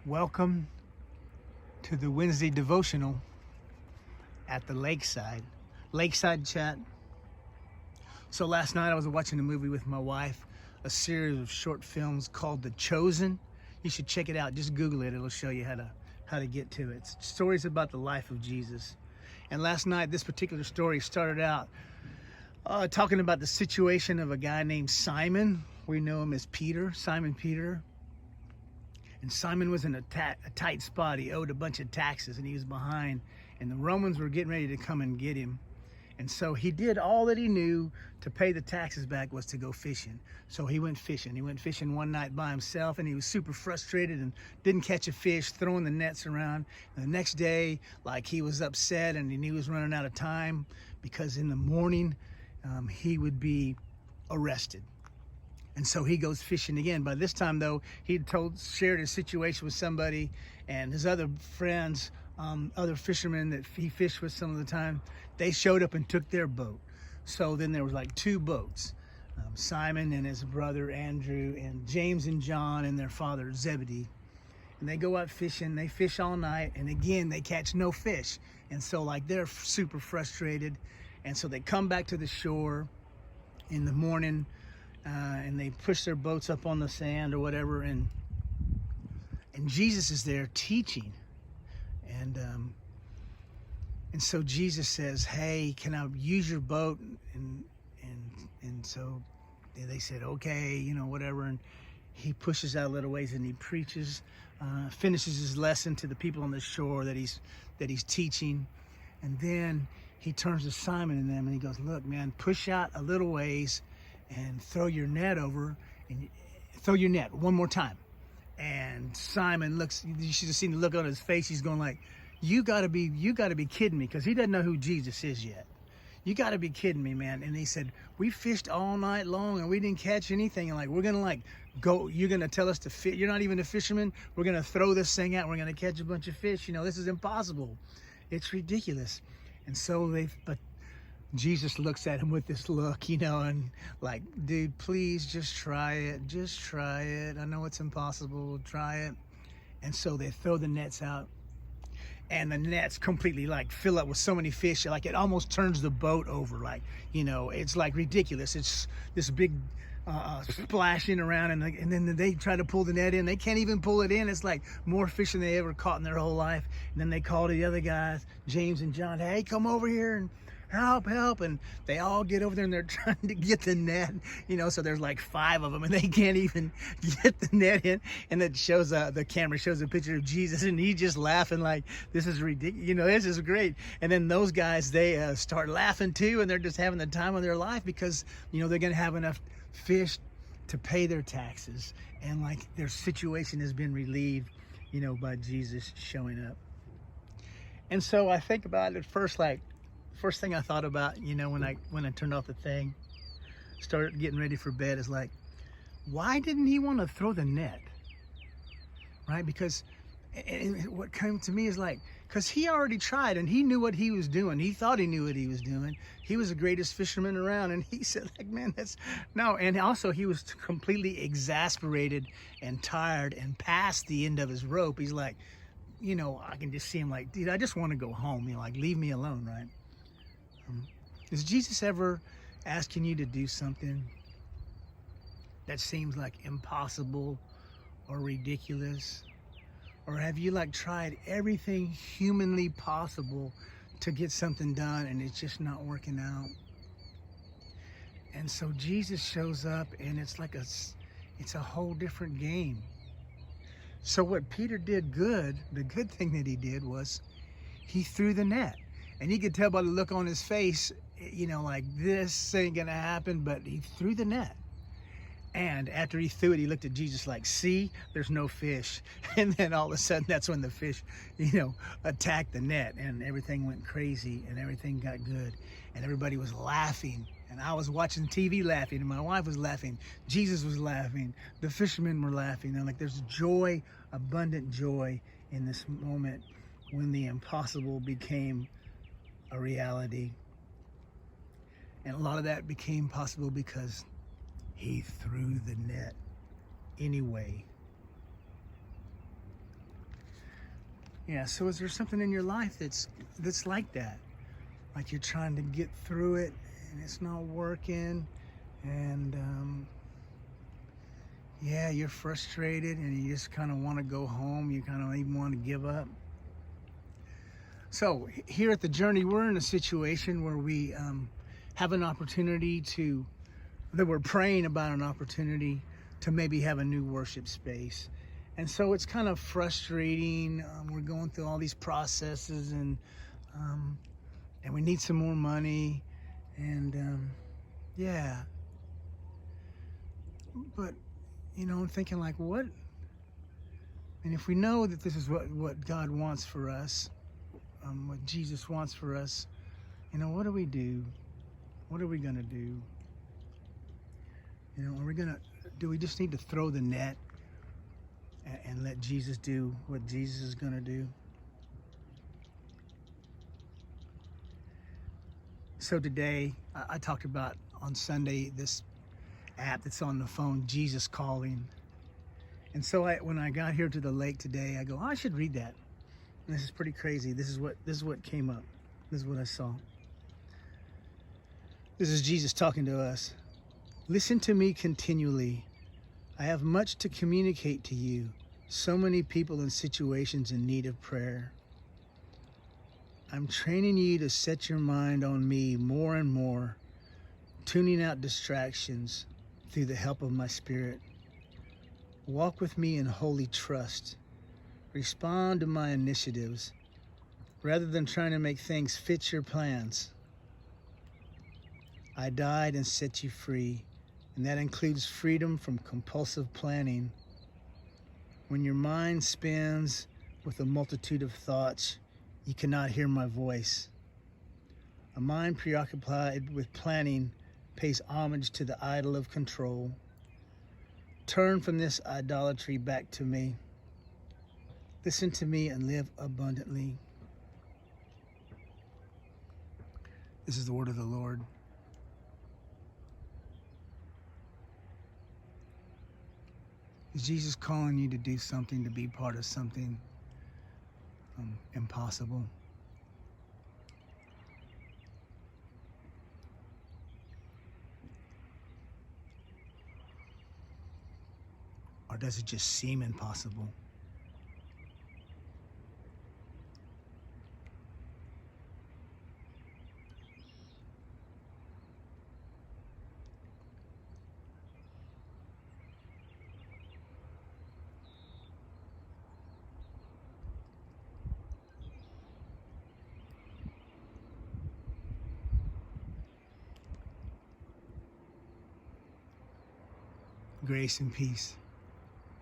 Welcome to the Wednesday devotional at the Lakeside Chat. So last night I was watching a movie with my wife, a series of short films called The Chosen. You should check it out. Just Google it. It'll show you how to get to it. It's stories about the life of Jesus. And last night, this particular story started out talking about the situation of a guy named Simon. We know him as Peter, Simon Peter. And Simon was in a tight spot. He owed a bunch of taxes and he was behind. And the Romans were getting ready to come and get him. And so he did all that he knew to pay the taxes back was to go fishing. So he went fishing. He went fishing one night by himself and he was super frustrated and didn't catch a fish, throwing the nets around. And the next day, like, he was upset and he knew he was running out of time because in the morning he would be arrested. And so he goes fishing again. By this time, though, he'd shared his situation with somebody, and his other friends, other fishermen that he fished with some of the time, they showed up and took their boat. So then there was like two boats, Simon and his brother Andrew, and James and John and their father Zebedee. And they go out fishing. They fish all night, and again they catch no fish. And so like they're super frustrated, and so they come back to the shore in the morning. And they push their boats up on the sand or whatever, and Jesus is there teaching, and so Jesus says, "Hey, can I use your boat?" And so they said, "Okay, whatever." And he pushes out a little ways and he preaches, finishes his lesson to the people on the shore that he's teaching, and then he turns to Simon and them and he goes, "Look, man, push out a little ways and throw your net over, and throw your net one more time." And Simon looks, you should have seen the look on his face. He's going like, you gotta be kidding me, because he doesn't know who Jesus is yet. You gotta be kidding me, man. And he said, "We fished all night long and we didn't catch anything, and like we're gonna go, you're gonna tell us to fish, you're not even a fisherman, we're gonna throw this thing out, we're gonna catch a bunch of fish, this is impossible, it's ridiculous." And so but Jesus looks at him with this look, and like, "Dude, please just try it. Just try it. I know it's impossible. Try it." And so they throw the nets out, and the nets completely fill up with so many fish, like it almost turns the boat over. It's like ridiculous. It's this big splashing around, and then they try to pull the net in. They can't even pull it in. It's like more fish than they ever caught in their whole life. And then they call to the other guys, James and John, "Hey, come over here and help." And they all get over there and they're trying to get the net, so there's like 5 of them and they can't even get the net in. And it shows the camera shows a picture of Jesus and he's just laughing like, "This is ridiculous, this is great." And then those guys, they start laughing too, and they're just having the time of their life because they're gonna have enough fish to pay their taxes, and like their situation has been relieved by Jesus showing up. And so I think about it first, first thing I thought about, when I turned off the thing, started getting ready for bed, is like, why didn't he want to throw the net? Right? Because and what came to me is like, because he already tried and he knew what he was doing. He thought he knew what he was doing. He was the greatest fisherman around, and he said, like, man, that's no. And also he was completely exasperated and tired and past the end of his rope. He's like, I can just see him like, "Dude, I just want to go home. Like, leave me alone," right? Is Jesus ever asking you to do something that seems like impossible or ridiculous? Or have you tried everything humanly possible to get something done and it's just not working out? And so Jesus shows up and it's like it's a whole different game. So what Peter did the good thing that he did was he threw the net. And you could tell by the look on his face, like, this ain't gonna happen, but he threw the net. And after he threw it, he looked at Jesus like, "See, there's no fish." And then all of a sudden, that's when the fish, attacked the net, and everything went crazy and everything got good. And everybody was laughing. And I was watching TV laughing, and my wife was laughing. Jesus was laughing. The fishermen were laughing. And like, there's joy, abundant joy in this moment when the impossible became a reality. And a lot of that became possible because he threw the net anyway. Yeah, so is there something in your life that's like that? Like you're trying to get through it and it's not working, and yeah, you're frustrated and you just kind of want to go home. You kind of even want to give up. So here at The Journey, we're in a situation where we have an opportunity that we're praying about an opportunity to maybe have a new worship space. And so it's kind of frustrating. We're going through all these processes, and we need some more money. And yeah, but I'm thinking like, what? And if we know that this is what God wants for us, what Jesus wants for us, what do we do? What are we gonna do? Do we just need to throw the net and let Jesus do what Jesus is gonna do? So today, I talked about on Sunday this app that's on the phone, Jesus Calling. And so when I got here to the lake today, I go, I should read that. And this is pretty crazy. This is what came up. This is what I saw. This is Jesus talking to us. Listen to me continually. I have much to communicate to you. So many people and situations in need of prayer. I'm training you to set your mind on me more and more, tuning out distractions through the help of my Spirit. Walk with me in holy trust. Respond to my initiatives rather than trying to make things fit your plans. I died and set you free, and that includes freedom from compulsive planning. When your mind spins with a multitude of thoughts, you cannot hear my voice. A mind preoccupied with planning pays homage to the idol of control. Turn from this idolatry back to me. Listen to me and live abundantly. This is the word of the Lord. Is Jesus calling you to do something, to be part of something impossible? Or does it just seem impossible? Grace and peace.